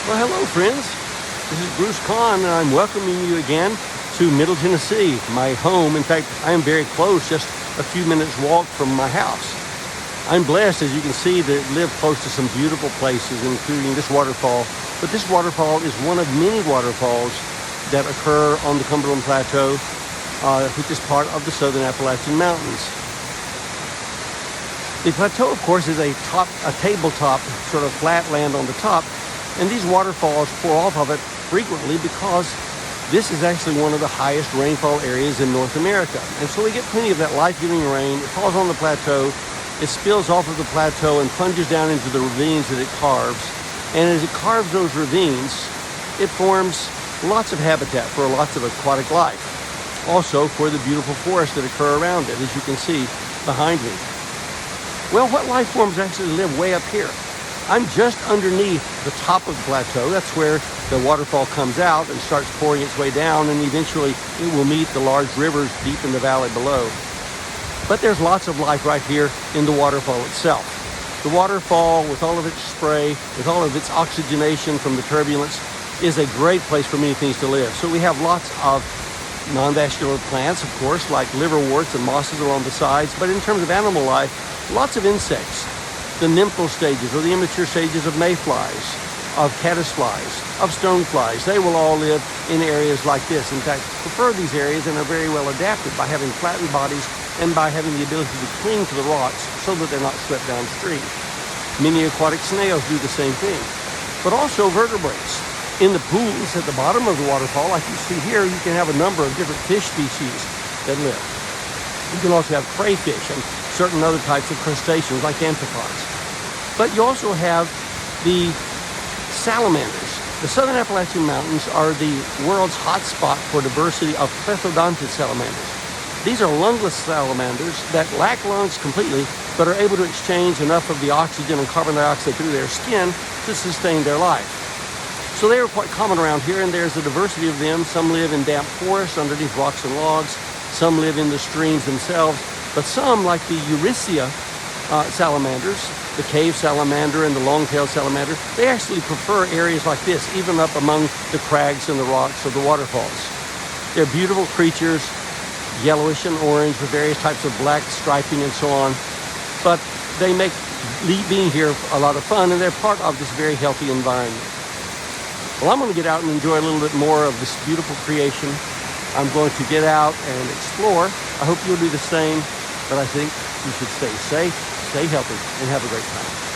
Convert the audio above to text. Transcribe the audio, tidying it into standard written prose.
Well, hello, friends. This is Bruce Conn, and I'm welcoming you again to Middle Tennessee, my home. In fact, I am very close, just a few minutes walk from my house. I'm blessed, as you can see, to live close to some beautiful places, including this waterfall. But this waterfall is one of many waterfalls that occur on the Cumberland Plateau, which is part of the southern Appalachian Mountains. The plateau, of course, is a tabletop, sort of flat land on the top, and these waterfalls pour off of it frequently because this is actually one of the highest rainfall areas in North America. And so we get plenty of that life-giving rain. It falls on the plateau, it spills off of the plateau and plunges down into the ravines that it carves. And as it carves those ravines, it forms lots of habitat for lots of aquatic life. Also for the beautiful forests that occur around it, as you can see behind me. Well, what life forms actually live way up here? I'm just underneath the top of the plateau. That's where the waterfall comes out and starts pouring its way down, and eventually it will meet the large rivers deep in the valley below. But there's lots of life right here in the waterfall itself. The waterfall, with all of its spray, with all of its oxygenation from the turbulence, is a great place for many things to live. So we have lots of non-vascular plants, of course, like liverworts and mosses along the sides. But in terms of animal life, lots of insects. The nymphal stages, or the immature stages of mayflies, of caddisflies, of stoneflies. They will all live in areas like this. In fact, prefer these areas and are very well adapted by having flattened bodies and by having the ability to cling to the rocks so that they're not swept downstream. Many aquatic snails do the same thing, but also vertebrates. In the pools at the bottom of the waterfall, like you see here, you can have a number of different fish species that live. You can also have crayfish and certain other types of crustaceans like amphipods. But you also have the salamanders. The southern Appalachian Mountains are the world's hotspot for diversity of plethodontid salamanders. These are lungless salamanders that lack lungs completely, but are able to exchange enough of the oxygen and carbon dioxide through their skin to sustain their life. So they are quite common around here, and there's a diversity of them. Some live in damp forests underneath rocks and logs. Some live in the streams themselves. But some, like the Eurycia salamanders, the cave salamander and the long-tailed salamander, they actually prefer areas like this, even up among the crags and the rocks of the waterfalls. They're beautiful creatures, yellowish and orange with various types of black striping and so on. But they make being here a lot of fun, and they're part of this very healthy environment. Well, I'm going to get out and enjoy a little bit more of this beautiful creation. I'm going to get out and explore. I hope you'll do the same. But I think you should stay safe, stay healthy, and have a great time.